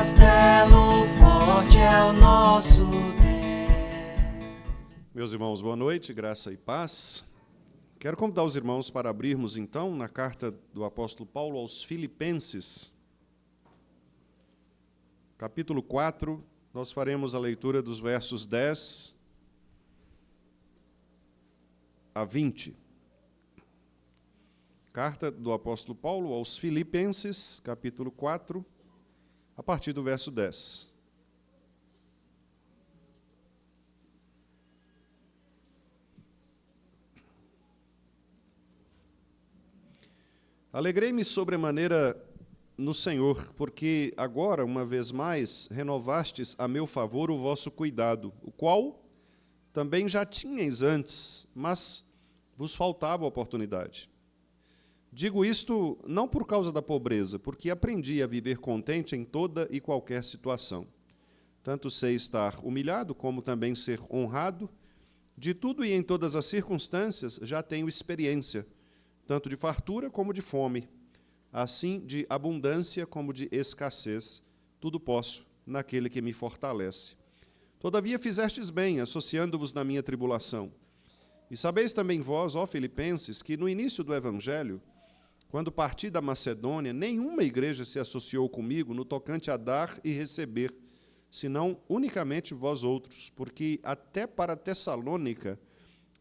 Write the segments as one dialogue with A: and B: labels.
A: castelo forte é o nosso Deus.
B: Meus irmãos, boa noite, graça e paz. Quero convidar os irmãos para abrirmos, então, na carta do apóstolo Paulo aos Filipenses, capítulo 4, nós faremos a leitura dos versos 10 a 20. Carta do apóstolo Paulo aos Filipenses, capítulo 4, a partir do verso 10. Alegrei-me sobremaneira no Senhor, porque agora, uma vez mais, renovastes a meu favor o vosso cuidado, o qual também já tinhais antes, mas vos faltava oportunidade. Digo isto não por causa da pobreza, porque aprendi a viver contente em toda e qualquer situação. Tanto sei estar humilhado, como também ser honrado. De tudo e em todas as circunstâncias já tenho experiência, tanto de fartura como de fome, assim de abundância como de escassez. Tudo posso naquele que me fortalece. Todavia fizestes bem, associando-vos na minha tribulação. E sabeis também vós, ó Filipenses, que no início do Evangelho, quando parti da Macedônia, nenhuma igreja se associou comigo no tocante a dar e receber, senão unicamente vós outros, porque até para Tessalônica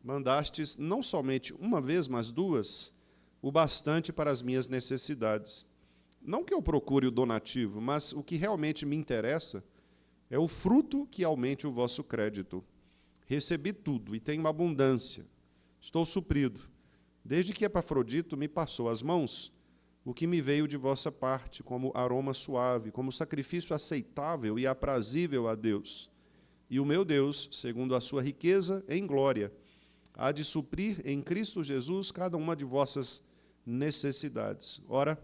B: mandastes não somente uma vez, mas duas, o bastante para as minhas necessidades. Não que eu procure o donativo, mas o que realmente me interessa é o fruto que aumente o vosso crédito. Recebi tudo e tenho abundância. Estou suprido. Desde que Epafrodito me passou as mãos, o que me veio de vossa parte, como aroma suave, como sacrifício aceitável e aprazível a Deus. E o meu Deus, segundo a sua riqueza em glória, há de suprir em Cristo Jesus cada uma de vossas necessidades. Ora,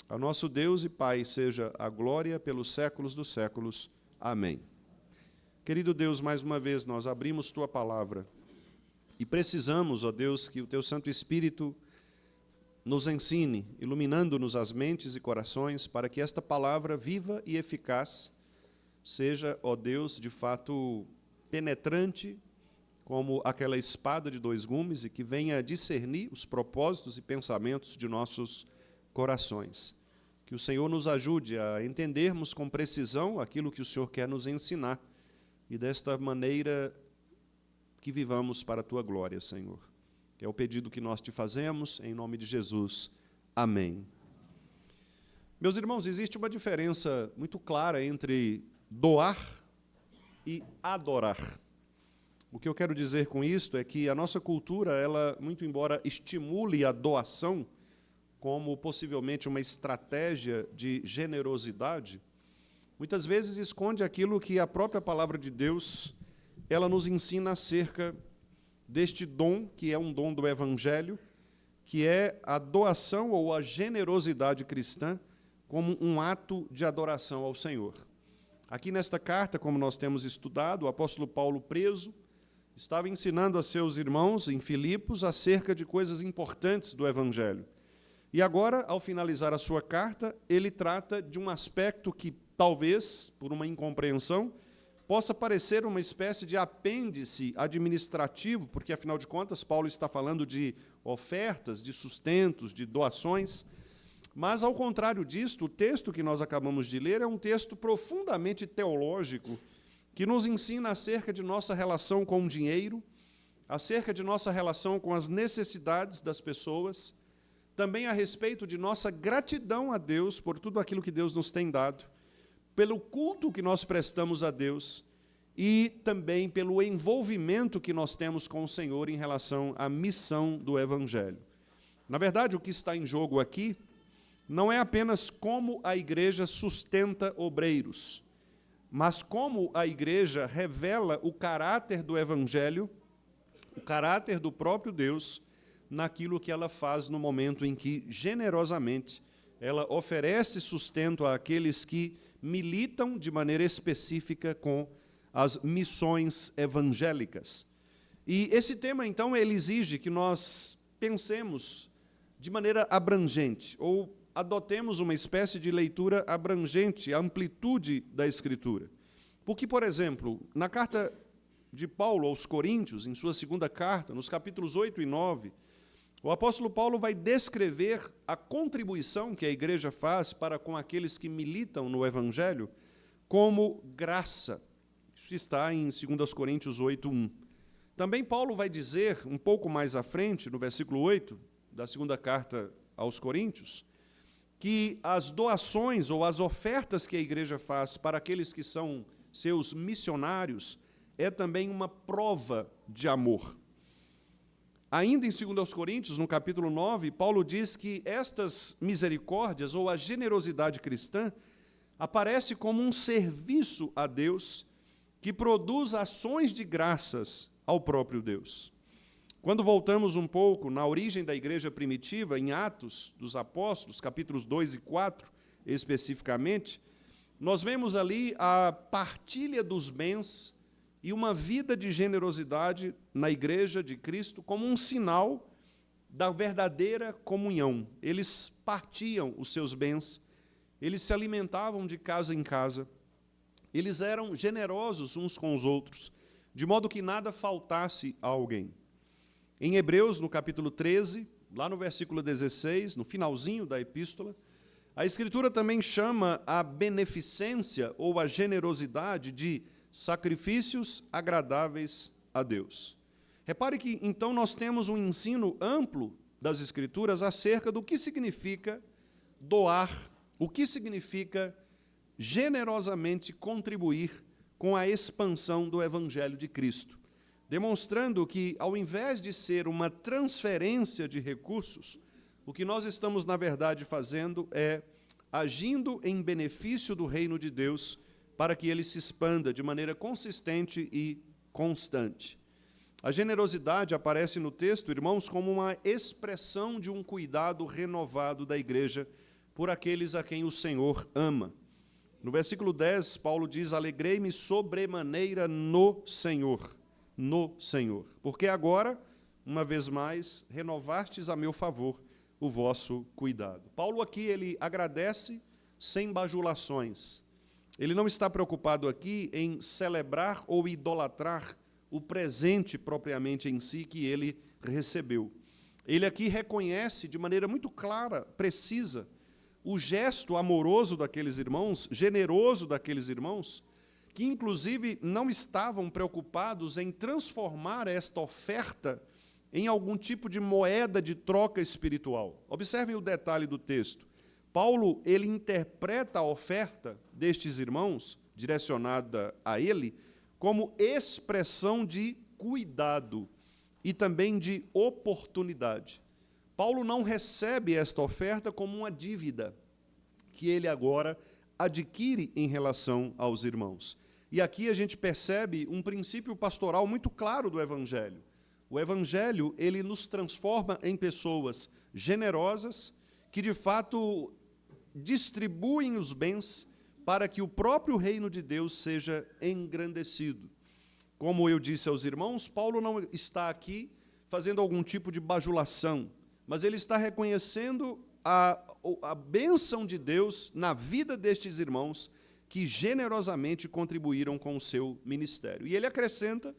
B: a nosso Deus e Pai seja a glória pelos séculos dos séculos. Amém. Querido Deus, mais uma vez nós abrimos Tua palavra e precisamos, ó Deus, que o Teu Santo Espírito nos ensine, iluminando-nos as mentes e corações, para que esta palavra viva e eficaz seja, ó Deus, de fato penetrante, como aquela espada de dois gumes, e que venha discernir os propósitos e pensamentos de nossos corações. Que o Senhor nos ajude a entendermos com precisão aquilo que o Senhor quer nos ensinar, e desta maneira que vivamos para a Tua glória, Senhor. É o pedido que nós te fazemos, em nome de Jesus. Amém. Meus irmãos, existe uma diferença muito clara entre doar e adorar. O que eu quero dizer com isto é que a nossa cultura, ela, muito embora estimule a doação como possivelmente uma estratégia de generosidade, muitas vezes esconde aquilo que a própria palavra de Deus, ela nos ensina acerca deste dom, que é um dom do Evangelho, que é a doação ou a generosidade cristã como um ato de adoração ao Senhor. Aqui nesta carta, como nós temos estudado, o apóstolo Paulo, preso, estava ensinando a seus irmãos em Filipos acerca de coisas importantes do Evangelho. E agora, ao finalizar a sua carta, ele trata de um aspecto que, talvez, por uma incompreensão, possa parecer uma espécie de apêndice administrativo, porque, afinal de contas, Paulo está falando de ofertas, de sustentos, de doações. Mas, ao contrário disto, o texto que nós acabamos de ler é um texto profundamente teológico, que nos ensina acerca de nossa relação com o dinheiro, acerca de nossa relação com as necessidades das pessoas, também a respeito de nossa gratidão a Deus por tudo aquilo que Deus nos tem dado, pelo culto que nós prestamos a Deus e também pelo envolvimento que nós temos com o Senhor em relação à missão do Evangelho. Na verdade, o que está em jogo aqui não é apenas como a igreja sustenta obreiros, mas como a igreja revela o caráter do Evangelho, o caráter do próprio Deus, naquilo que ela faz no momento em que, generosamente, ela oferece sustento àqueles que militam de maneira específica com as missões evangélicas. E esse tema, então, ele exige que nós pensemos de maneira abrangente, ou adotemos uma espécie de leitura abrangente, a amplitude da Escritura. Porque, por exemplo, na carta de Paulo aos Coríntios, em sua segunda carta, nos capítulos 8 e 9, o apóstolo Paulo vai descrever a contribuição que a igreja faz para com aqueles que militam no Evangelho como graça. Isso está em 2 Coríntios 8, 1. Também Paulo vai dizer, um pouco mais à frente, no versículo 8, da segunda carta aos Coríntios, que as doações ou as ofertas que a igreja faz para aqueles que são seus missionários é também uma prova de amor. Ainda em 2 Coríntios, no capítulo 9, Paulo diz que estas misericórdias ou a generosidade cristã aparece como um serviço a Deus que produz ações de graças ao próprio Deus. Quando voltamos um pouco na origem da igreja primitiva, em Atos dos Apóstolos, capítulos 2 e 4, especificamente, nós vemos ali a partilha dos bens e uma vida de generosidade na igreja de Cristo como um sinal da verdadeira comunhão. Eles partiam os seus bens, eles se alimentavam de casa em casa, eles eram generosos uns com os outros, de modo que nada faltasse a alguém. Em Hebreus, no capítulo 13, lá no versículo 16, no finalzinho da epístola, a Escritura também chama a beneficência ou a generosidade de sacrifícios agradáveis a Deus. Repare que, então, nós temos um ensino amplo das Escrituras acerca do que significa doar, o que significa generosamente contribuir com a expansão do Evangelho de Cristo, demonstrando que, ao invés de ser uma transferência de recursos, o que nós estamos, na verdade, fazendo é agindo em benefício do reino de Deus para que ele se expanda de maneira consistente e constante. A generosidade aparece no texto, irmãos, como uma expressão de um cuidado renovado da igreja por aqueles a quem o Senhor ama. No versículo 10, Paulo diz: alegrei-me sobremaneira no Senhor, porque agora, uma vez mais, renovastes a meu favor o vosso cuidado. Paulo aqui, ele agradece sem bajulações. Ele não está preocupado aqui em celebrar ou idolatrar o presente propriamente em si que ele recebeu. Ele aqui reconhece de maneira muito clara, precisa, o gesto amoroso daqueles irmãos, generoso daqueles irmãos, que inclusive não estavam preocupados em transformar esta oferta em algum tipo de moeda de troca espiritual. Observem o detalhe do texto. Paulo, ele interpreta a oferta destes irmãos, direcionada a ele, como expressão de cuidado e também de oportunidade. Paulo não recebe esta oferta como uma dívida que ele agora adquire em relação aos irmãos. E aqui a gente percebe um princípio pastoral muito claro do Evangelho. O Evangelho, ele nos transforma em pessoas generosas que, de fato, distribuem os bens para que o próprio reino de Deus seja engrandecido. Como eu disse aos irmãos, Paulo não está aqui fazendo algum tipo de bajulação, mas ele está reconhecendo a bênção de Deus na vida destes irmãos que generosamente contribuíram com o seu ministério. E ele acrescenta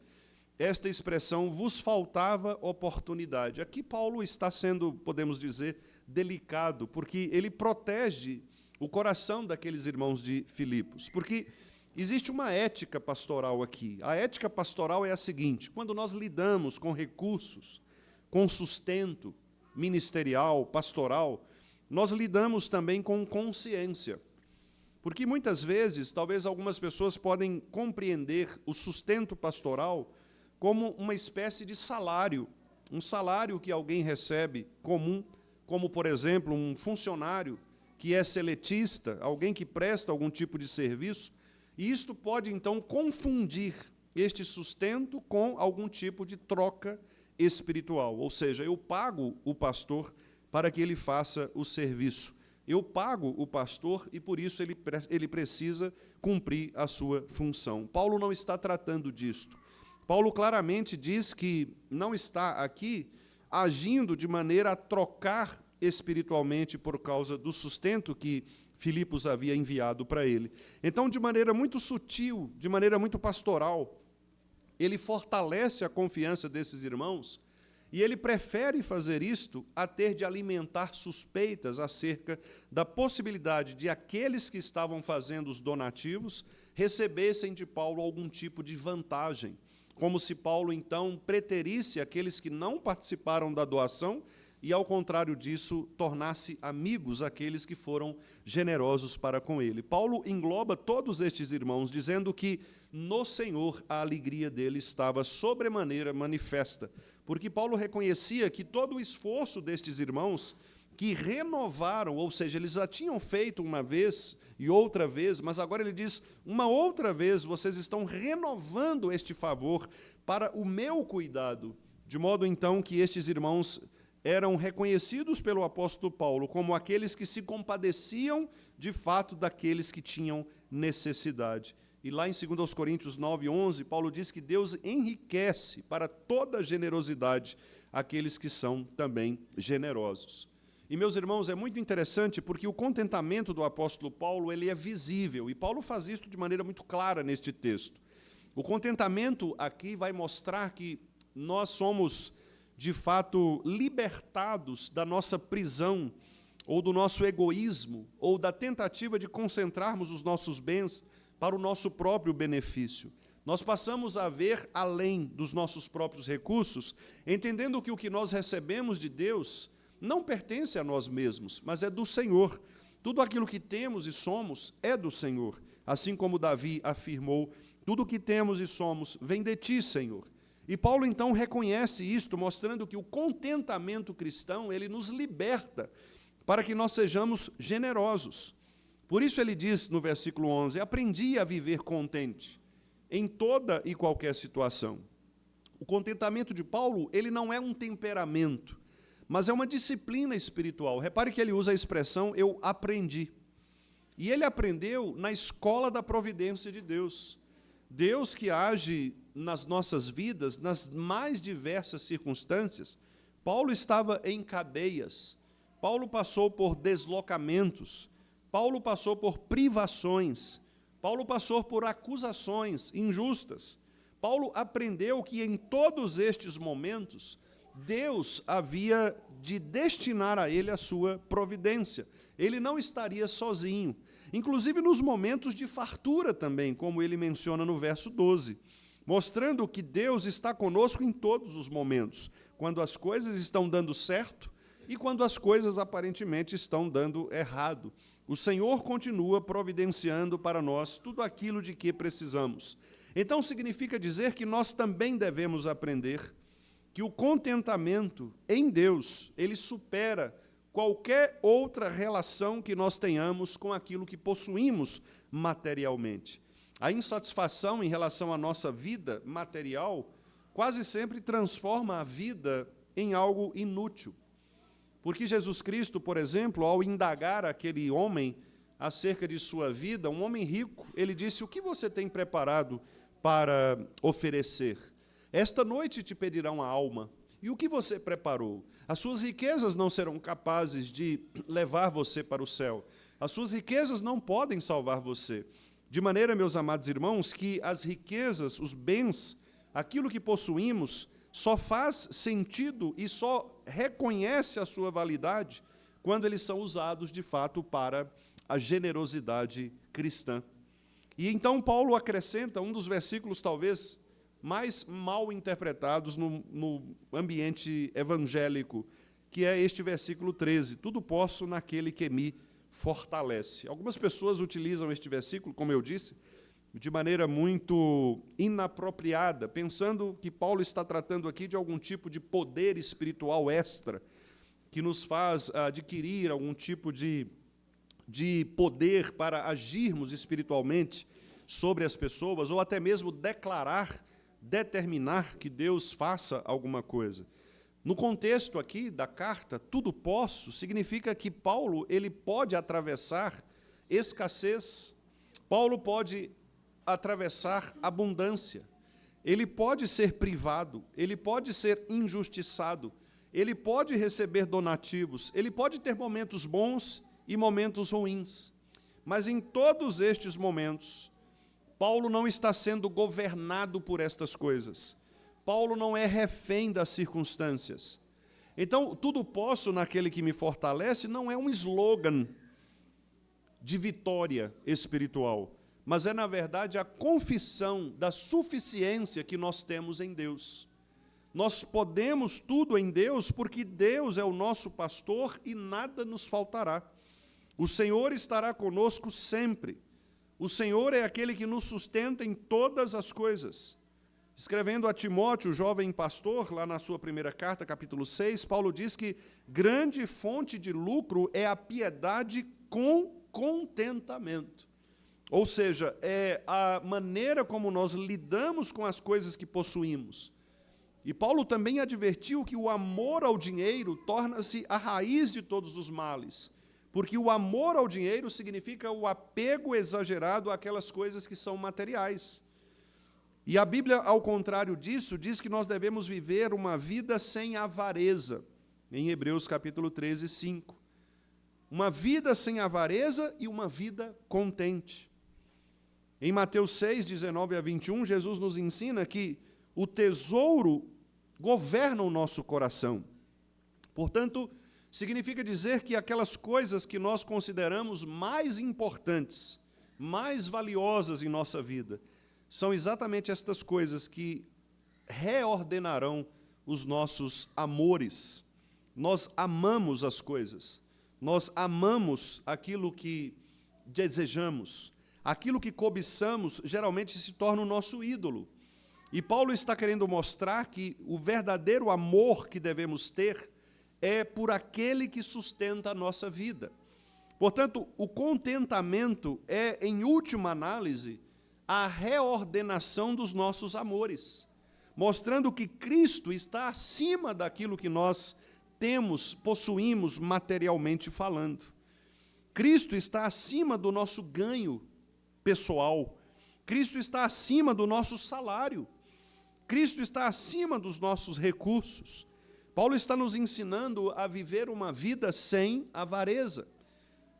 B: esta expressão: vos faltava oportunidade. Aqui Paulo está sendo, podemos dizer, delicado, porque ele protege o coração daqueles irmãos de Filipos, porque existe uma ética pastoral aqui. A ética pastoral é a seguinte: quando nós lidamos com recursos, com sustento ministerial, pastoral, nós lidamos também com consciência. Porque muitas vezes, talvez algumas pessoas podem compreender o sustento pastoral como uma espécie de salário, um salário que alguém recebe comum, como, por exemplo, um funcionário que é seletista, alguém que presta algum tipo de serviço, e isto pode, então, confundir este sustento com algum tipo de troca espiritual. Ou seja, eu pago o pastor para que ele faça o serviço. Eu pago o pastor e, por isso, ele precisa cumprir a sua função. Paulo não está tratando disto. Paulo claramente diz que não está aqui agindo de maneira a trocar espiritualmente por causa do sustento que Filipos havia enviado para ele. Então, de maneira muito sutil, de maneira muito pastoral, ele fortalece a confiança desses irmãos e ele prefere fazer isto a ter de alimentar suspeitas acerca da possibilidade de aqueles que estavam fazendo os donativos recebessem de Paulo algum tipo de vantagem, como se Paulo, então, preterisse aqueles que não participaram da doação e, ao contrário disso, tornasse amigos aqueles que foram generosos para com ele. Paulo engloba todos estes irmãos, dizendo que no Senhor a alegria dele estava sobremaneira manifesta, porque Paulo reconhecia que todo o esforço destes irmãos que renovaram, ou seja, eles já tinham feito uma vez e outra vez, mas agora ele diz, uma outra vez, vocês estão renovando este favor para o meu cuidado, de modo então que estes irmãos eram reconhecidos pelo apóstolo Paulo como aqueles que se compadeciam de fato daqueles que tinham necessidade. E lá em 2 Coríntios 9:11, Paulo diz que Deus enriquece para toda generosidade aqueles que são também generosos. E, meus irmãos, é muito interessante porque o contentamento do apóstolo Paulo ele é visível, e Paulo faz isso de maneira muito clara neste texto. O contentamento aqui vai mostrar que nós somos, de fato, libertados da nossa prisão, ou do nosso egoísmo, ou da tentativa de concentrarmos os nossos bens para o nosso próprio benefício. Nós passamos a ver além dos nossos próprios recursos, entendendo que o que nós recebemos de Deus não pertence a nós mesmos, mas é do Senhor. Tudo aquilo que temos e somos é do Senhor. Assim como Davi afirmou, tudo o que temos e somos vem de ti, Senhor. E Paulo, então, reconhece isto, mostrando que o contentamento cristão, ele nos liberta para que nós sejamos generosos. Por isso ele diz no versículo 11, aprendi a viver contente em toda e qualquer situação. O contentamento de Paulo, ele não é um temperamento, mas é uma disciplina espiritual. Repare que ele usa a expressão, eu aprendi. E ele aprendeu na escola da providência de Deus. Deus que age nas nossas vidas, nas mais diversas circunstâncias. Paulo estava em cadeias, Paulo passou por deslocamentos, Paulo passou por privações, Paulo passou por acusações injustas. Paulo aprendeu que em todos estes momentos, Deus havia de destinar a ele a sua providência. Ele não estaria sozinho, inclusive nos momentos de fartura também, como ele menciona no verso 12, mostrando que Deus está conosco em todos os momentos, quando as coisas estão dando certo e quando as coisas aparentemente estão dando errado. O Senhor continua providenciando para nós tudo aquilo de que precisamos. Então significa dizer que nós também devemos aprender que o contentamento em Deus, ele supera qualquer outra relação que nós tenhamos com aquilo que possuímos materialmente. A insatisfação em relação à nossa vida material quase sempre transforma a vida em algo inútil. Porque Jesus Cristo, por exemplo, ao indagar aquele homem acerca de sua vida, um homem rico, ele disse, o que você tem preparado para oferecer? Esta noite te pedirão a alma. E o que você preparou? As suas riquezas não serão capazes de levar você para o céu. As suas riquezas não podem salvar você. De maneira, meus amados irmãos, que as riquezas, os bens, aquilo que possuímos, só faz sentido e só reconhece a sua validade quando eles são usados, de fato, para a generosidade cristã. E então Paulo acrescenta um dos versículos, talvez, mais mal interpretados no ambiente evangélico, que é este versículo 13, tudo posso naquele que me fortalece. Algumas pessoas utilizam este versículo, como eu disse, de maneira muito inapropriada, pensando que Paulo está tratando aqui de algum tipo de poder espiritual extra, que nos faz adquirir algum tipo de poder para agirmos espiritualmente sobre as pessoas, ou até mesmo determinar que Deus faça alguma coisa. No contexto aqui da carta, tudo posso, significa que Paulo ele pode atravessar escassez, Paulo pode atravessar abundância, ele pode ser privado, ele pode ser injustiçado, ele pode receber donativos, ele pode ter momentos bons e momentos ruins. Mas em todos estes momentos, Paulo não está sendo governado por estas coisas. Paulo não é refém das circunstâncias. Então, tudo posso naquele que me fortalece não é um slogan de vitória espiritual, mas é, na verdade, a confissão da suficiência que nós temos em Deus. Nós podemos tudo em Deus porque Deus é o nosso pastor e nada nos faltará. O Senhor estará conosco sempre. O Senhor é aquele que nos sustenta em todas as coisas. Escrevendo a Timóteo, o jovem pastor, lá na sua primeira carta, capítulo 6, Paulo diz que grande fonte de lucro é a piedade com contentamento. Ou seja, é a maneira como nós lidamos com as coisas que possuímos. E Paulo também advertiu que o amor ao dinheiro torna-se a raiz de todos os males, porque o amor ao dinheiro significa o apego exagerado àquelas coisas que são materiais. E a Bíblia, ao contrário disso, diz que nós devemos viver uma vida sem avareza, em Hebreus capítulo 13, 5. Uma vida sem avareza e uma vida contente. Em Mateus 6, 19 a 21, Jesus nos ensina que o tesouro governa o nosso coração. Portanto, significa dizer que aquelas coisas que nós consideramos mais importantes, mais valiosas em nossa vida, são exatamente estas coisas que reordenarão os nossos amores. Nós amamos as coisas, nós amamos aquilo que desejamos, aquilo que cobiçamos geralmente se torna o nosso ídolo. E Paulo está querendo mostrar que o verdadeiro amor que devemos ter é por aquele que sustenta a nossa vida. Portanto, o contentamento é, em última análise, a reordenação dos nossos amores, mostrando que Cristo está acima daquilo que nós temos, possuímos materialmente falando. Cristo está acima do nosso ganho pessoal. Cristo está acima do nosso salário. Cristo está acima dos nossos recursos. Paulo está nos ensinando a viver uma vida sem avareza,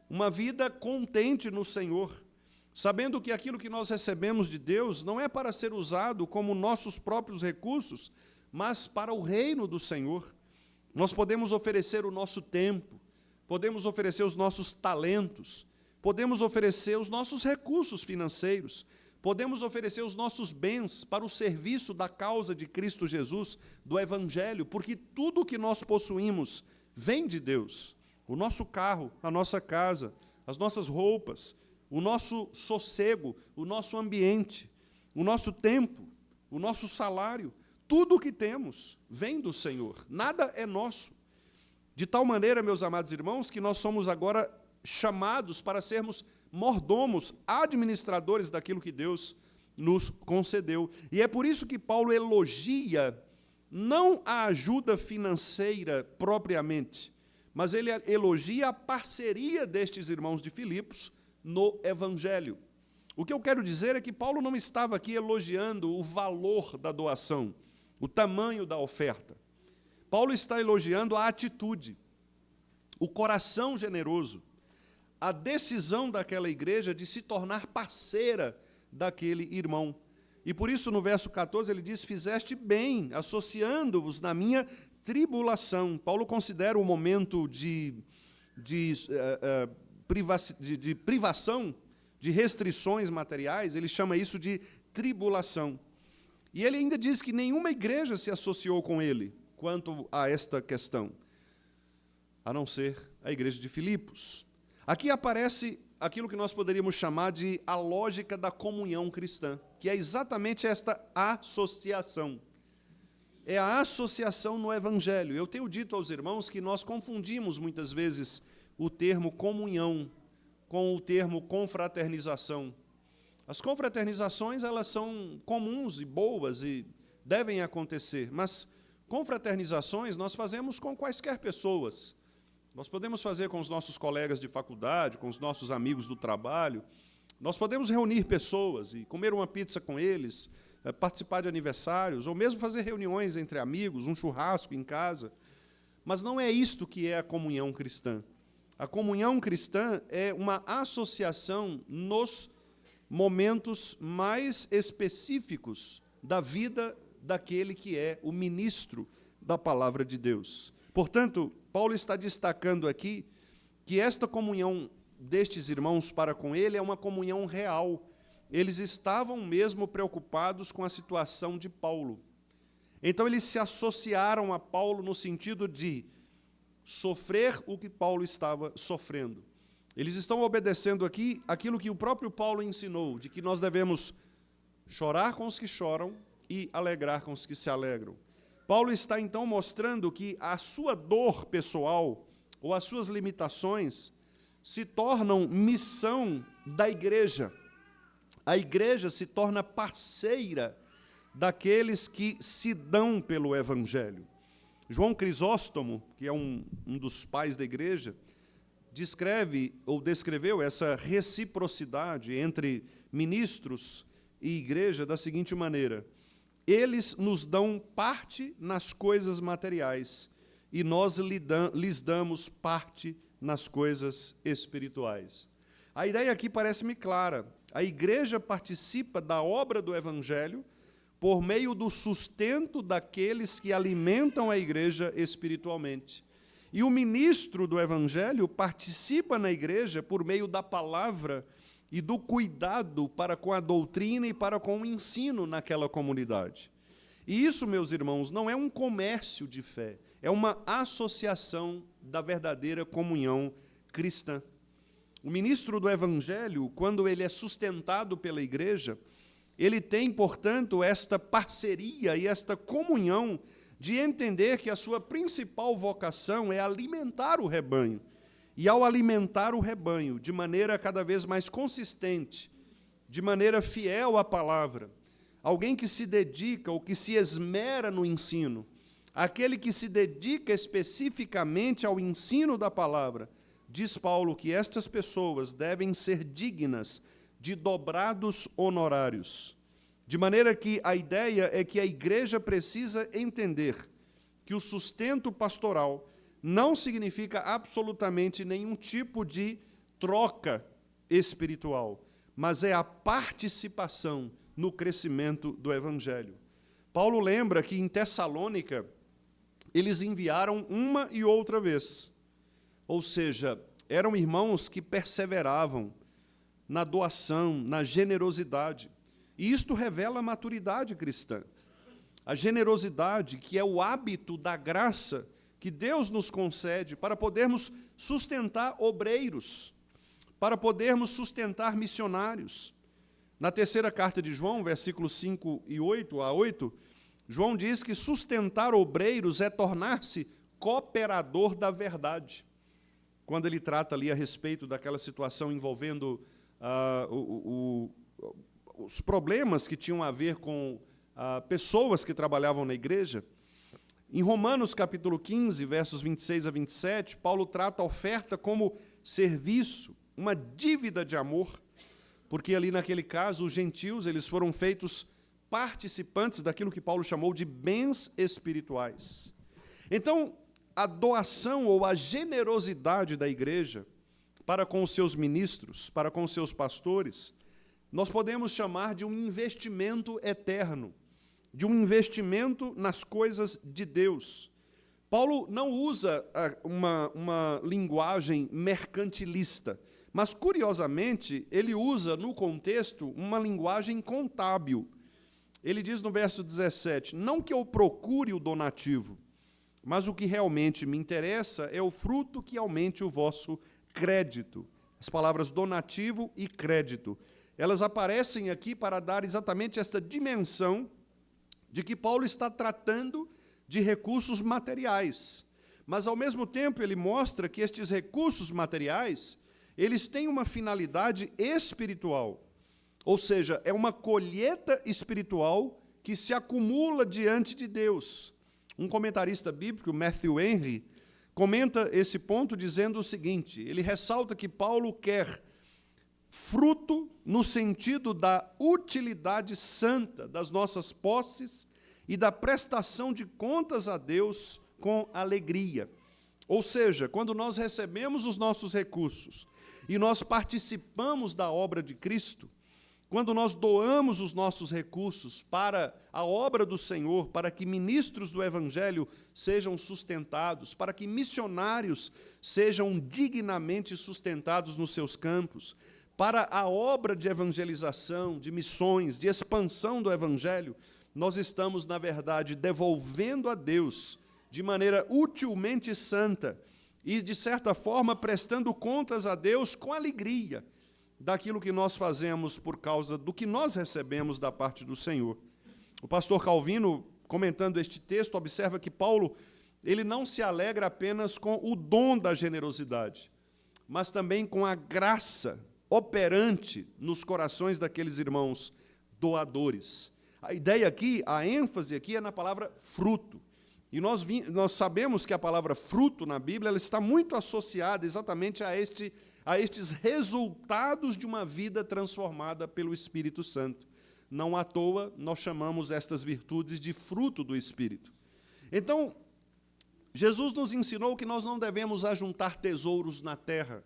B: uma vida contente no Senhor, sabendo que aquilo que nós recebemos de Deus não é para ser usado como nossos próprios recursos, mas para o reino do Senhor. Nós podemos oferecer o nosso tempo, podemos oferecer os nossos talentos, podemos oferecer os nossos recursos financeiros, podemos oferecer os nossos bens para o serviço da causa de Cristo Jesus, do Evangelho, porque tudo o que nós possuímos vem de Deus. O nosso carro, a nossa casa, as nossas roupas, o nosso sossego, o nosso ambiente, o nosso tempo, o nosso salário, tudo o que temos vem do Senhor, nada é nosso. De tal maneira, meus amados irmãos, que nós somos agora chamados para sermos mordomos, administradores daquilo que Deus nos concedeu. E é por isso que Paulo elogia não a ajuda financeira propriamente, mas ele elogia a parceria destes irmãos de Filipos no Evangelho. O que eu quero dizer é que Paulo não estava aqui elogiando o valor da doação, o tamanho da oferta. Paulo está elogiando a atitude, o coração generoso, a decisão daquela igreja de se tornar parceira daquele irmão. E por isso, no verso 14, ele diz: fizeste bem, associando-vos na minha tribulação. Paulo considera o momento de privação, de restrições materiais, ele chama isso de tribulação. E ele ainda diz que nenhuma igreja se associou com ele quanto a esta questão, a não ser a igreja de Filipos. Aqui aparece aquilo que nós poderíamos chamar de a lógica da comunhão cristã, que é exatamente esta associação. É a associação no Evangelho. Eu tenho dito aos irmãos que nós confundimos muitas vezes o termo comunhão com o termo confraternização. As confraternizações, elas são comuns e boas e devem acontecer, mas confraternizações nós fazemos com quaisquer pessoas. Nós podemos fazer com os nossos colegas de faculdade, com os nossos amigos do trabalho. Nós podemos reunir pessoas e comer uma pizza com eles, participar de aniversários, ou mesmo fazer reuniões entre amigos, um churrasco em casa. Mas não é isto que é a comunhão cristã. A comunhão cristã é uma associação nos momentos mais específicos da vida daquele que é o ministro da palavra de Deus. Portanto, Paulo está destacando aqui que esta comunhão destes irmãos para com ele é uma comunhão real. Eles estavam mesmo preocupados com a situação de Paulo. Então, eles se associaram a Paulo no sentido de sofrer o que Paulo estava sofrendo. Eles estão obedecendo aqui aquilo que o próprio Paulo ensinou, de que nós devemos chorar com os que choram e alegrar com os que se alegram. Paulo está, então, mostrando que a sua dor pessoal ou as suas limitações se tornam missão da igreja. A igreja se torna parceira daqueles que se dão pelo Evangelho. João Crisóstomo, que é um dos pais da igreja, descreveu essa reciprocidade entre ministros e igreja da seguinte maneira: eles nos dão parte nas coisas materiais e nós lhes damos parte nas coisas espirituais. A ideia aqui parece-me clara. A igreja participa da obra do Evangelho por meio do sustento daqueles que alimentam a igreja espiritualmente. E o ministro do Evangelho participa na igreja por meio da palavra e do cuidado para com a doutrina e para com o ensino naquela comunidade. E isso, meus irmãos, não é um comércio de fé, é uma associação da verdadeira comunhão cristã. O ministro do Evangelho, quando ele é sustentado pela igreja, ele tem, portanto, esta parceria e esta comunhão de entender que a sua principal vocação é alimentar o rebanho. E ao alimentar o rebanho de maneira cada vez mais consistente, de maneira fiel à palavra, alguém que se dedica ou que se esmera no ensino, aquele que se dedica especificamente ao ensino da palavra, diz Paulo que estas pessoas devem ser dignas de dobrados honorários. De maneira que a ideia é que a igreja precisa entender que o sustento pastoral não significa absolutamente nenhum tipo de troca espiritual, mas é a participação no crescimento do Evangelho. Paulo lembra que em Tessalônica eles enviaram uma e outra vez, ou seja, eram irmãos que perseveravam na doação, na generosidade. E isto revela a maturidade cristã. A generosidade, que é o hábito da graça que Deus nos concede para podermos sustentar obreiros, para podermos sustentar missionários. Na terceira carta de João, versículos 5 e 8, João diz que sustentar obreiros é tornar-se cooperador da verdade. Quando ele trata ali a respeito daquela situação envolvendo os problemas que tinham a ver com pessoas que trabalhavam na igreja. Em Romanos capítulo 15, versos 26 a 27, Paulo trata a oferta como serviço, uma dívida de amor, porque ali naquele caso os gentios eles foram feitos participantes daquilo que Paulo chamou de bens espirituais. Então, a doação ou a generosidade da igreja para com os seus ministros, para com os seus pastores, nós podemos chamar de um investimento eterno, de um investimento nas coisas de Deus. Paulo não usa uma linguagem mercantilista, mas, curiosamente, ele usa, no contexto, uma linguagem contábil. Ele diz no verso 17, não que eu procure o donativo, mas o que realmente me interessa é o fruto que aumente o vosso crédito. As palavras donativo e crédito, elas aparecem aqui para dar exatamente esta dimensão de que Paulo está tratando de recursos materiais. Mas, ao mesmo tempo, ele mostra que estes recursos materiais, eles têm uma finalidade espiritual. Ou seja, é uma colheita espiritual que se acumula diante de Deus. Um comentarista bíblico, Matthew Henry, comenta esse ponto dizendo o seguinte, ele ressalta que Paulo quer fruto no sentido da utilidade santa das nossas posses e da prestação de contas a Deus com alegria. Ou seja, quando nós recebemos os nossos recursos e nós participamos da obra de Cristo, quando nós doamos os nossos recursos para a obra do Senhor, para que ministros do Evangelho sejam sustentados, para que missionários sejam dignamente sustentados nos seus campos, para a obra de evangelização, de missões, de expansão do Evangelho, nós estamos, na verdade, devolvendo a Deus, de maneira utilmente santa, e, de certa forma, prestando contas a Deus com alegria, daquilo que nós fazemos por causa do que nós recebemos da parte do Senhor. O pastor Calvino, comentando este texto, observa que Paulo, ele não se alegra apenas com o dom da generosidade, mas também com a graça operante nos corações daqueles irmãos doadores. A ideia aqui, a ênfase aqui é na palavra fruto. E nós sabemos que a palavra fruto na Bíblia ela está muito associada exatamente a estes resultados de uma vida transformada pelo Espírito Santo. Não à toa, nós chamamos estas virtudes de fruto do Espírito. Então, Jesus nos ensinou que nós não devemos ajuntar tesouros na terra,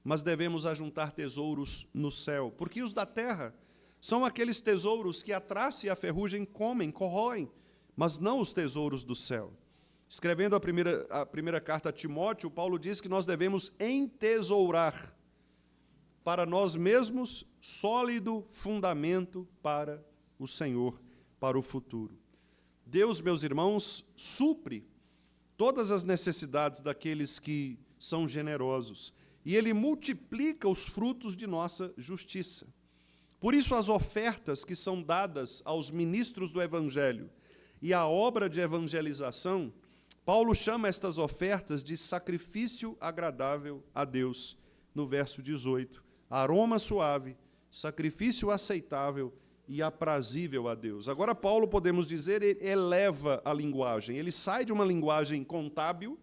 B: mas devemos ajuntar tesouros no céu, porque os da terra são aqueles tesouros que a traça e a ferrugem comem, corroem, mas não os tesouros do céu. Escrevendo a primeira carta a Timóteo, Paulo diz que nós devemos entesourar para nós mesmos sólido fundamento para o Senhor, para o futuro. Deus, meus irmãos, supre todas as necessidades daqueles que são generosos, e Ele multiplica os frutos de nossa justiça. Por isso, as ofertas que são dadas aos ministros do Evangelho e a obra de evangelização, Paulo chama estas ofertas de sacrifício agradável a Deus, no verso 18. Aroma suave, sacrifício aceitável e aprazível a Deus. Agora, Paulo, podemos dizer, ele eleva a linguagem. Ele sai de uma linguagem contábil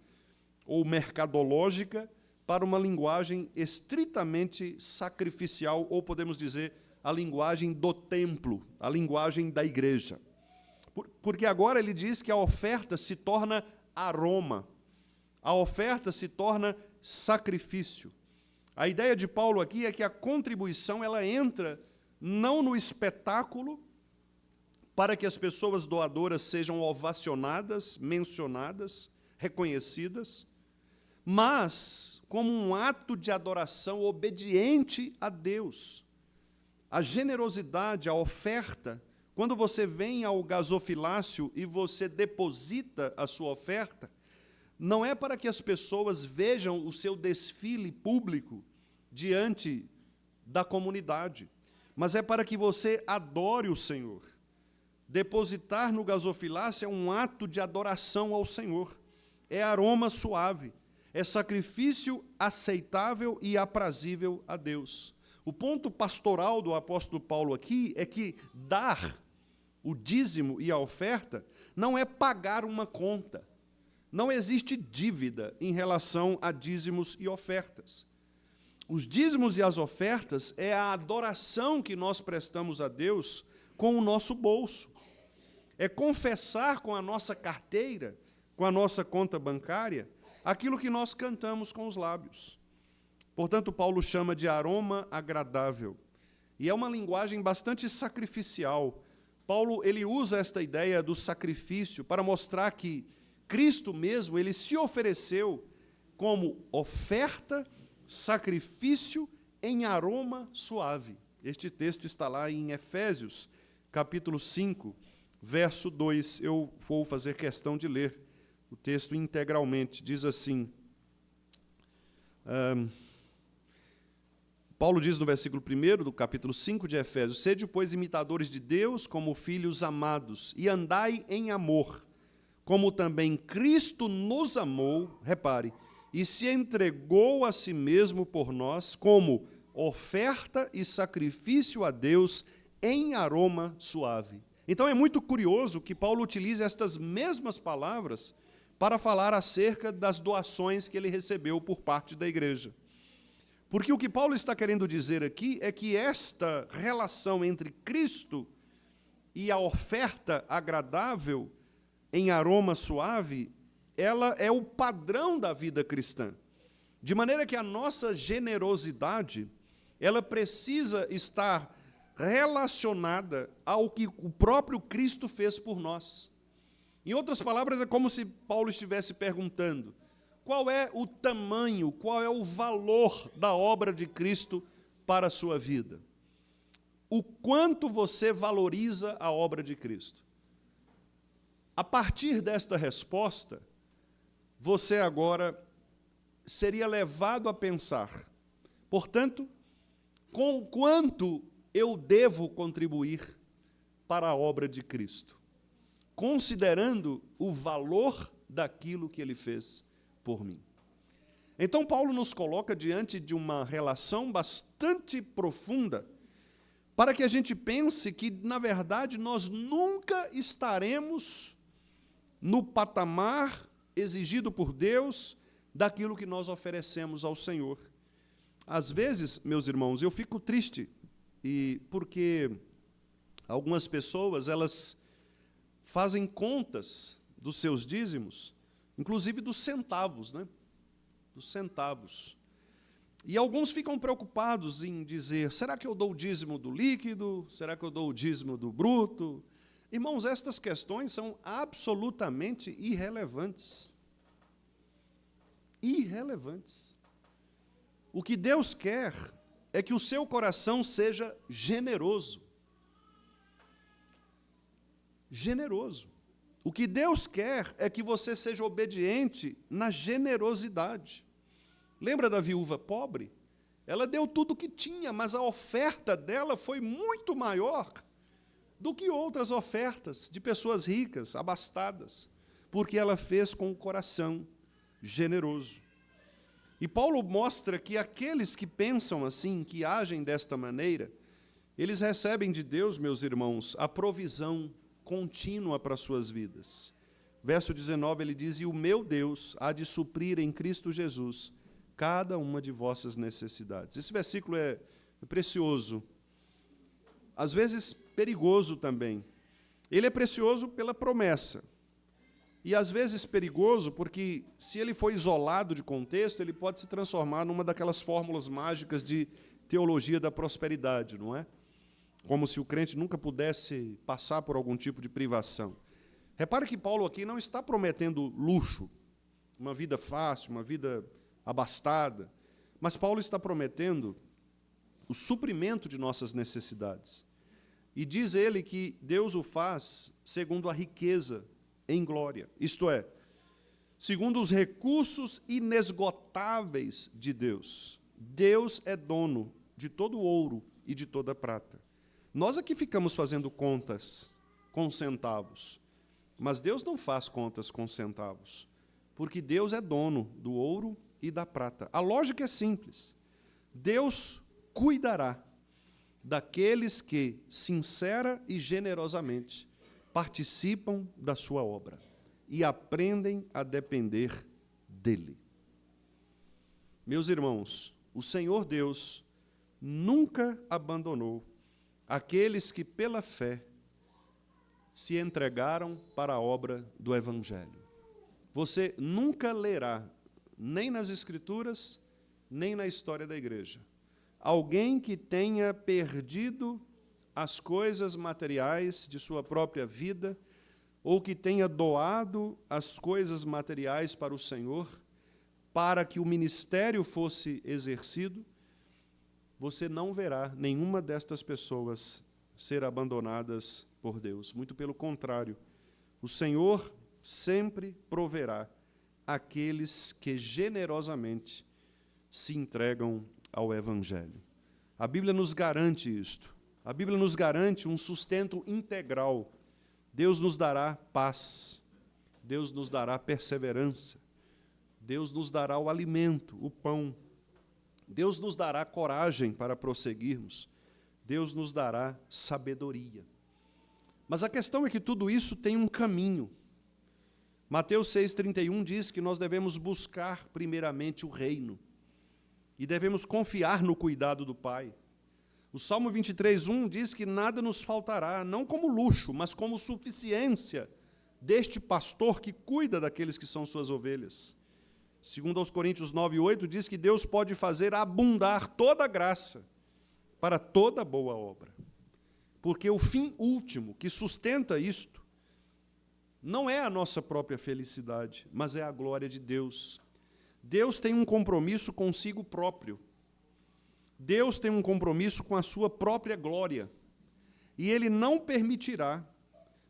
B: ou mercadológica para uma linguagem estritamente sacrificial, ou podemos dizer, a linguagem do templo, a linguagem da igreja. Porque agora ele diz que a oferta se torna aroma, a oferta se torna sacrifício. A ideia de Paulo aqui é que a contribuição ela entra não no espetáculo para que as pessoas doadoras sejam ovacionadas, mencionadas, reconhecidas, mas como um ato de adoração obediente a Deus. A generosidade, a oferta, quando você vem ao gasofilácio e você deposita a sua oferta, não é para que as pessoas vejam o seu desfile público diante da comunidade, mas é para que você adore o Senhor. Depositar no gasofilácio é um ato de adoração ao Senhor, é aroma suave, é sacrifício aceitável e aprazível a Deus. O ponto pastoral do apóstolo Paulo aqui é que dar o dízimo e a oferta não é pagar uma conta. Não existe dívida em relação a dízimos e ofertas. Os dízimos e as ofertas é a adoração que nós prestamos a Deus com o nosso bolso. É confessar com a nossa carteira, com a nossa conta bancária, aquilo que nós cantamos com os lábios. Portanto, Paulo chama de aroma agradável. E é uma linguagem bastante sacrificial. Paulo ele usa esta ideia do sacrifício para mostrar que Cristo mesmo ele se ofereceu como oferta, sacrifício em aroma suave. Este texto está lá em Efésios, capítulo 5, verso 2. Eu vou fazer questão de ler o texto integralmente. Diz assim... Paulo diz no versículo 1 do capítulo 5 de Efésios: sede, pois, imitadores de Deus como filhos amados, e andai em amor, como também Cristo nos amou, repare, e se entregou a si mesmo por nós, como oferta e sacrifício a Deus em aroma suave. Então é muito curioso que Paulo utilize estas mesmas palavras para falar acerca das doações que ele recebeu por parte da igreja. Porque o que Paulo está querendo dizer aqui é que esta relação entre Cristo e a oferta agradável em aroma suave ela é o padrão da vida cristã. De maneira que a nossa generosidade, ela precisa estar relacionada ao que o próprio Cristo fez por nós. Em outras palavras, é como se Paulo estivesse perguntando: qual é o tamanho, qual é o valor da obra de Cristo para a sua vida? O quanto você valoriza a obra de Cristo? A partir desta resposta, você agora seria levado a pensar, portanto, com quanto eu devo contribuir para a obra de Cristo, considerando o valor daquilo que ele fez por mim. Então, Paulo nos coloca diante de uma relação bastante profunda, para que a gente pense que, na verdade, nós nunca estaremos no patamar exigido por Deus daquilo que nós oferecemos ao Senhor. Às vezes, meus irmãos, eu fico triste, porque algumas pessoas, elas fazem contas dos seus dízimos, inclusive dos centavos, né? Dos centavos. E alguns ficam preocupados em dizer: será que eu dou o dízimo do líquido? Será que eu dou o dízimo do bruto? Irmãos, estas questões são absolutamente irrelevantes. Irrelevantes. O que Deus quer é que o seu coração seja generoso. Generoso. O que Deus quer é que você seja obediente na generosidade. Lembra da viúva pobre? Ela deu tudo o que tinha, mas a oferta dela foi muito maior do que outras ofertas de pessoas ricas, abastadas, porque ela fez com o coração generoso. E Paulo mostra que aqueles que pensam assim, que agem desta maneira, eles recebem de Deus, meus irmãos, a provisão contínua para as suas vidas. Verso 19, ele diz: e o meu Deus há de suprir em Cristo Jesus cada uma de vossas necessidades. Esse versículo é precioso, às vezes perigoso também. Ele é precioso pela promessa, e às vezes perigoso porque, se ele for isolado de contexto, ele pode se transformar numa daquelas fórmulas mágicas de teologia da prosperidade, não é? Como se o crente nunca pudesse passar por algum tipo de privação. Repare que Paulo aqui não está prometendo luxo, uma vida fácil, uma vida abastada, mas Paulo está prometendo o suprimento de nossas necessidades. E diz ele que Deus o faz segundo a riqueza em glória, isto é, segundo os recursos inesgotáveis de Deus. Deus é dono de todo o ouro e de toda a prata. Nós aqui ficamos fazendo contas com centavos, mas Deus não faz contas com centavos, porque Deus é dono do ouro e da prata. A lógica é simples. Deus cuidará daqueles que, sincera e generosamente, participam da sua obra e aprendem a depender dele. Meus irmãos, o Senhor Deus nunca abandonou aqueles que, pela fé, se entregaram para a obra do Evangelho. Você nunca lerá, nem nas Escrituras, nem na história da igreja, alguém que tenha perdido as coisas materiais de sua própria vida, ou que tenha doado as coisas materiais para o Senhor, para que o ministério fosse exercido. Você não verá nenhuma destas pessoas ser abandonadas por Deus. Muito pelo contrário, o Senhor sempre proverá aqueles que generosamente se entregam ao Evangelho. A Bíblia nos garante isto. A Bíblia nos garante um sustento integral. Deus nos dará paz, Deus nos dará perseverança, Deus nos dará o alimento, o pão, Deus nos dará coragem para prosseguirmos, Deus nos dará sabedoria. Mas a questão é que tudo isso tem um caminho. Mateus 6,31 diz que nós devemos buscar primeiramente o reino e devemos confiar no cuidado do Pai. O Salmo 23,1 diz que nada nos faltará, não como luxo, mas como suficiência deste pastor que cuida daqueles que são suas ovelhas. Segundo aos Coríntios 9:8, diz que Deus pode fazer abundar toda a graça para toda boa obra. Porque o fim último que sustenta isto não é a nossa própria felicidade, mas é a glória de Deus. Deus tem um compromisso consigo próprio. Deus tem um compromisso com a sua própria glória. E Ele não permitirá,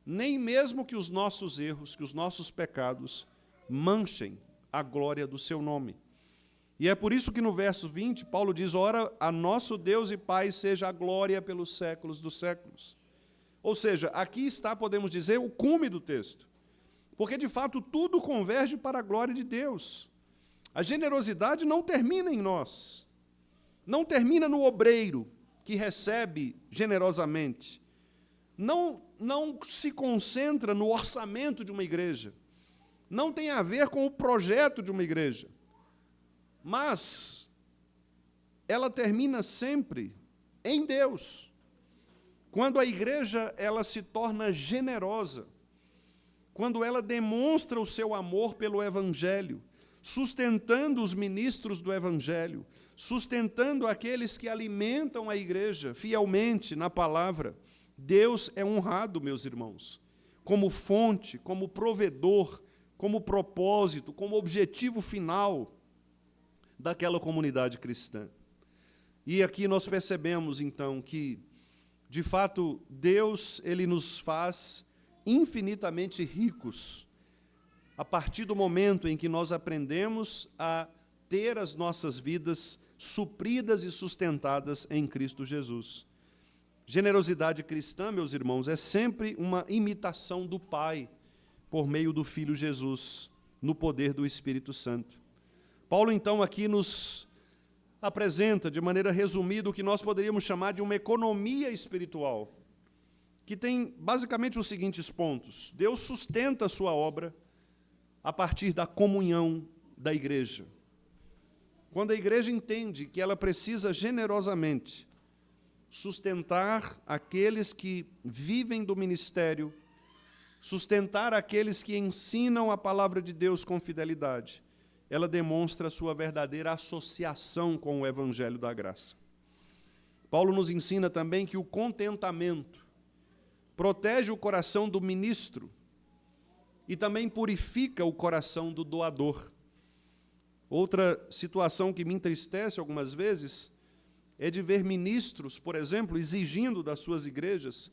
B: nem mesmo que os nossos erros, que os nossos pecados, manchem a glória do seu nome. E é por isso que no verso 20, Paulo diz, ora, a nosso Deus e Pai seja a glória pelos séculos dos séculos. Ou seja, aqui está, podemos dizer, o cume do texto. Porque, de fato, tudo converge para a glória de Deus. A generosidade não termina em nós. Não termina no obreiro que recebe generosamente. Não se concentra no orçamento de uma igreja. Não tem a ver com o projeto de uma igreja. Mas ela termina sempre em Deus. Quando a igreja ela se torna generosa, quando ela demonstra o seu amor pelo Evangelho, sustentando os ministros do Evangelho, sustentando aqueles que alimentam a igreja fielmente na palavra, Deus é honrado, meus irmãos, como fonte, como provedor, como propósito, como objetivo final daquela comunidade cristã. E aqui nós percebemos, então, que, de fato, Deus ele nos faz infinitamente ricos a partir do momento em que nós aprendemos a ter as nossas vidas supridas e sustentadas em Cristo Jesus. Generosidade cristã, meus irmãos, é sempre uma imitação do Pai por meio do Filho Jesus, no poder do Espírito Santo. Paulo, então, aqui nos apresenta, de maneira resumida, o que nós poderíamos chamar de uma economia espiritual, que tem basicamente os seguintes pontos. Deus sustenta a sua obra a partir da comunhão da igreja. Quando a igreja entende que ela precisa generosamente sustentar aqueles que vivem do ministério, sustentar aqueles que ensinam a palavra de Deus com fidelidade, ela demonstra a sua verdadeira associação com o Evangelho da graça. Paulo nos ensina também que o contentamento protege o coração do ministro e também purifica o coração do doador. Outra situação que me entristece algumas vezes é de ver ministros, por exemplo, exigindo das suas igrejas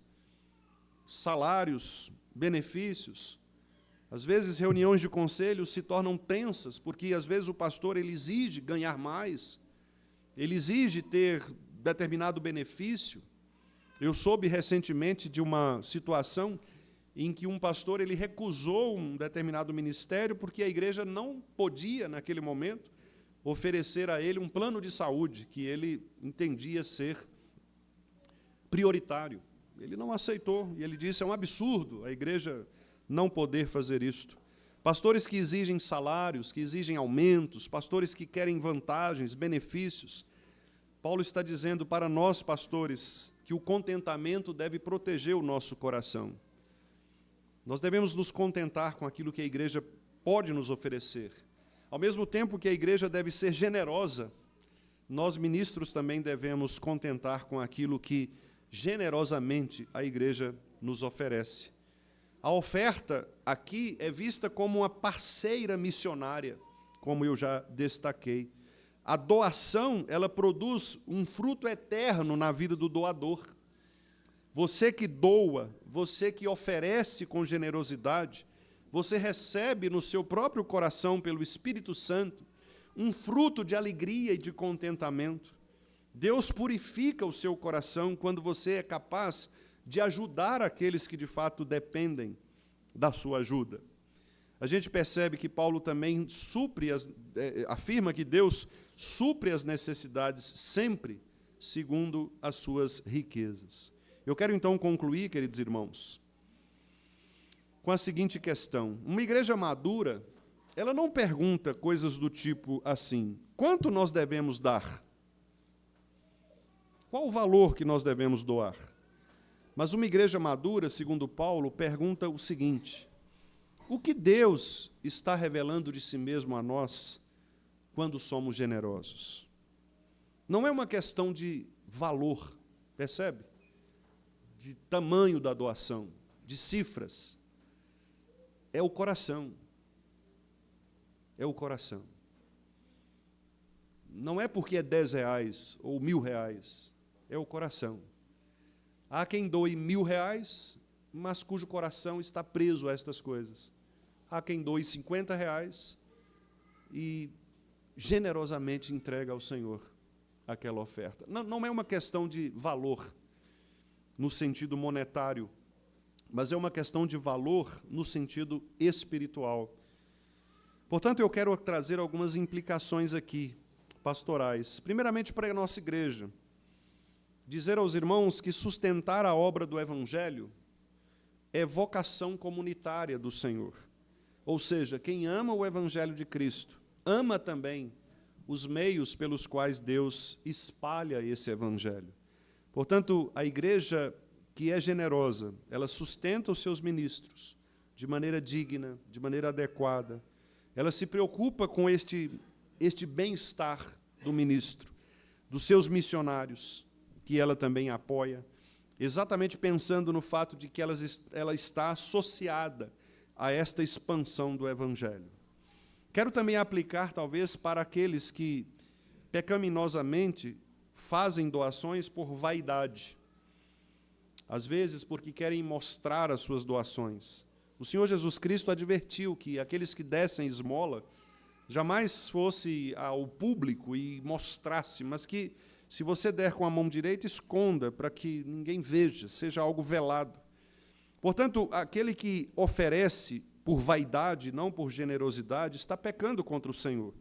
B: salários, benefícios. Às vezes, reuniões de conselho se tornam tensas, porque, às vezes, o pastor ele exige ganhar mais, ele exige ter determinado benefício. Eu soube recentemente de uma situação em que um pastor ele recusou um determinado ministério porque a igreja não podia, naquele momento, oferecer a ele um plano de saúde que ele entendia ser prioritário. Ele não aceitou, e ele disse, é um absurdo a igreja não poder fazer isto. Pastores que exigem salários, que exigem aumentos, pastores que querem vantagens, benefícios. Paulo está dizendo para nós, pastores, que o contentamento deve proteger o nosso coração. Nós devemos nos contentar com aquilo que a igreja pode nos oferecer. Ao mesmo tempo que a igreja deve ser generosa, nós, ministros, também devemos contentar com aquilo que generosamente a igreja nos oferece. A oferta aqui é vista como uma parceira missionária, como eu já destaquei. A doação, ela produz um fruto eterno na vida do doador. Você que doa, você que oferece com generosidade, você recebe no seu próprio coração, pelo Espírito Santo, um fruto de alegria e de contentamento. Deus purifica o seu coração quando você é capaz de ajudar aqueles que de fato dependem da sua ajuda. A gente percebe que Paulo também afirma que Deus supre as necessidades sempre segundo as suas riquezas. Eu quero então concluir, queridos irmãos, com a seguinte questão. Uma igreja madura, ela não pergunta coisas do tipo assim: quanto nós devemos dar? Qual o valor que nós devemos doar? Mas uma igreja madura, segundo Paulo, pergunta o seguinte: O que Deus está revelando de si mesmo a nós quando somos generosos? Não é uma questão de valor, percebe? De tamanho da doação, de cifras. É o coração. É o coração. Não é porque é R$10 ou R$1.000, é o coração. Há quem doe R$1.000, mas cujo coração está preso a estas coisas. Há quem doe R$50 e generosamente entrega ao Senhor aquela oferta. Não é uma questão de valor no sentido monetário, mas é uma questão de valor no sentido espiritual. Portanto, eu quero trazer algumas implicações aqui, pastorais. Primeiramente, para a nossa igreja. Dizer aos irmãos que sustentar a obra do Evangelho é vocação comunitária do Senhor. Ou seja, quem ama o Evangelho de Cristo, ama também os meios pelos quais Deus espalha esse Evangelho. Portanto, a igreja que é generosa, ela sustenta os seus ministros de maneira digna, de maneira adequada. Ela se preocupa com este bem-estar do ministro, dos seus missionários, que ela também apoia, exatamente pensando no fato de que ela está associada a esta expansão do Evangelho. Quero também aplicar, talvez, para aqueles que pecaminosamente fazem doações por vaidade, às vezes porque querem mostrar as suas doações. O Senhor Jesus Cristo advertiu que aqueles que dessem esmola jamais fosse ao público e mostrasse, mas que, se você der com a mão direita, esconda, para que ninguém veja, seja algo velado. Portanto, aquele que oferece por vaidade, não por generosidade, está pecando contra o Senhor.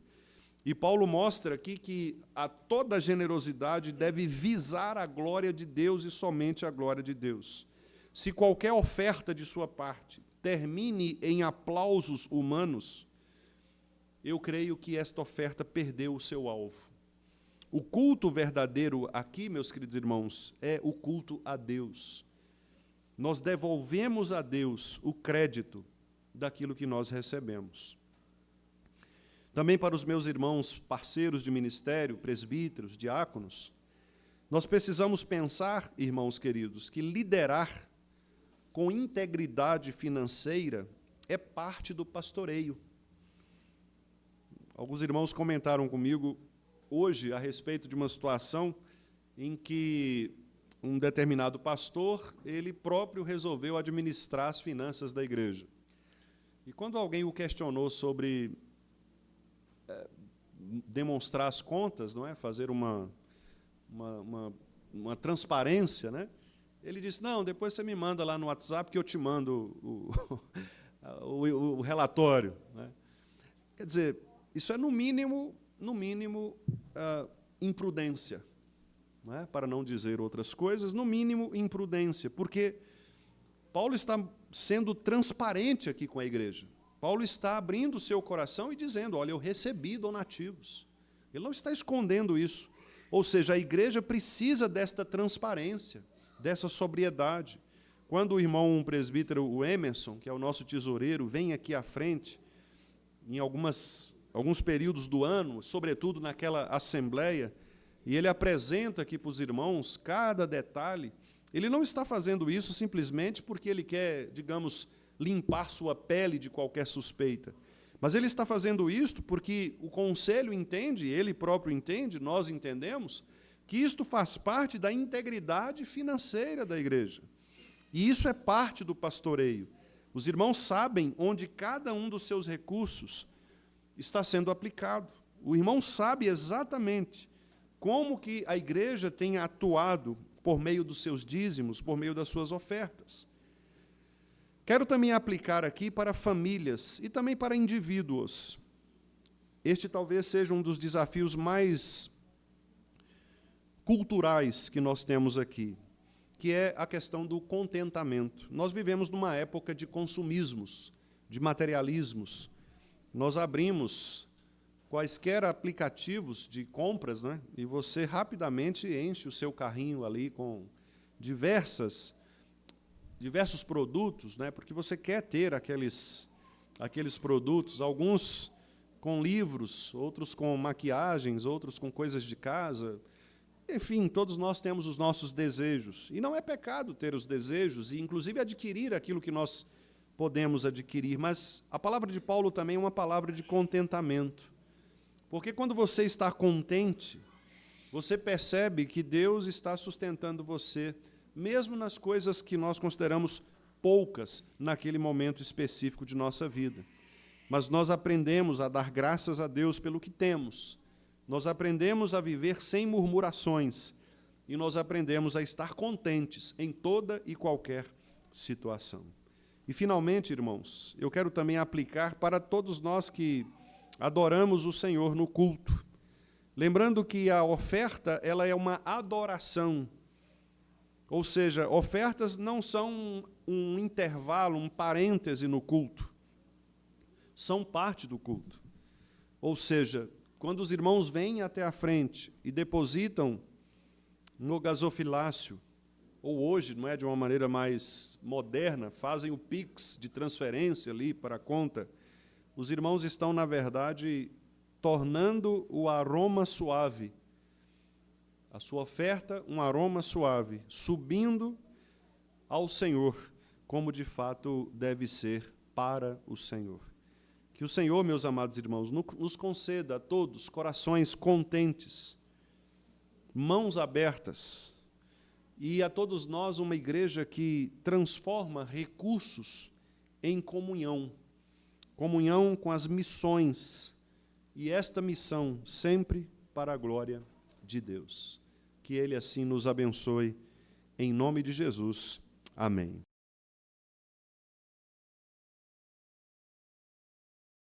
B: E Paulo mostra aqui que toda generosidade deve visar a glória de Deus e somente a glória de Deus. Se qualquer oferta de sua parte termine em aplausos humanos, eu creio que esta oferta perdeu o seu alvo. O culto verdadeiro aqui, meus queridos irmãos, é o culto a Deus. Nós devolvemos a Deus o crédito daquilo que nós recebemos. Também para os meus irmãos parceiros de ministério, presbíteros, diáconos, nós precisamos pensar, irmãos queridos, que liderar com integridade financeira é parte do pastoreio. Alguns irmãos comentaram comigo hoje a respeito de uma situação em que um determinado pastor, ele próprio resolveu administrar as finanças da igreja. E quando alguém o questionou sobre demonstrar as contas, não é? Fazer uma transparência, né? Ele disse, não, depois você me manda lá no WhatsApp que eu te mando o relatório. Né? Quer dizer, isso é, no mínimo, imprudência, não é? Para não dizer outras coisas, no mínimo, imprudência, porque Paulo está sendo transparente aqui com a igreja. Paulo está abrindo o seu coração e dizendo, olha, eu recebi donativos. Ele não está escondendo isso. Ou seja, a igreja precisa desta transparência, dessa sobriedade. Quando o irmão presbítero, o Emerson, que é o nosso tesoureiro, vem aqui à frente, em alguns períodos do ano, sobretudo naquela assembleia, e ele apresenta aqui para os irmãos cada detalhe, ele não está fazendo isso simplesmente porque ele quer, digamos, limpar sua pele de qualquer suspeita. Mas ele está fazendo isto porque o conselho entende, ele próprio entende, nós entendemos, que isto faz parte da integridade financeira da igreja. E isso é parte do pastoreio. Os irmãos sabem onde cada um dos seus recursos está sendo aplicado. O irmão sabe exatamente como que a igreja tem atuado por meio dos seus dízimos, por meio das suas ofertas. Quero também aplicar aqui para famílias e também para indivíduos. Este talvez seja um dos desafios mais culturais que nós temos aqui, que é a questão do contentamento. Nós vivemos numa época de consumismos, de materialismos. Nós abrimos quaisquer aplicativos de compras, né? E você rapidamente enche o seu carrinho ali com diversos produtos, né? Porque você quer ter aqueles produtos, alguns com livros, outros com maquiagens, outros com coisas de casa. Enfim, todos nós temos os nossos desejos. E não é pecado ter os desejos, e inclusive adquirir aquilo que nós podemos adquirir. Mas a palavra de Paulo também é uma palavra de contentamento. Porque quando você está contente, você percebe que Deus está sustentando você, mesmo nas coisas que nós consideramos poucas naquele momento específico de nossa vida. Mas nós aprendemos a dar graças a Deus pelo que temos. Nós aprendemos a viver sem murmurações. E nós aprendemos a estar contentes em toda e qualquer situação. E, finalmente, irmãos, eu quero também aplicar para todos nós que adoramos o Senhor no culto. Lembrando que a oferta, ela é uma adoração. Ou seja, ofertas não são um intervalo, um parêntese no culto. São parte do culto. Ou seja, quando os irmãos vêm até a frente e depositam no gasofilácio, ou hoje, não é, de uma maneira mais moderna, fazem o Pix de transferência ali para a conta, os irmãos estão, na verdade, tornando o aroma suave, a sua oferta, um aroma suave, subindo ao Senhor, como de fato deve ser para o Senhor. Que o Senhor, meus amados irmãos, nos conceda a todos corações contentes, mãos abertas, e a todos nós uma igreja que transforma recursos em comunhão, comunhão com as missões, e esta missão sempre para a glória de Deus. Que Ele assim nos abençoe, em nome de Jesus. Amém.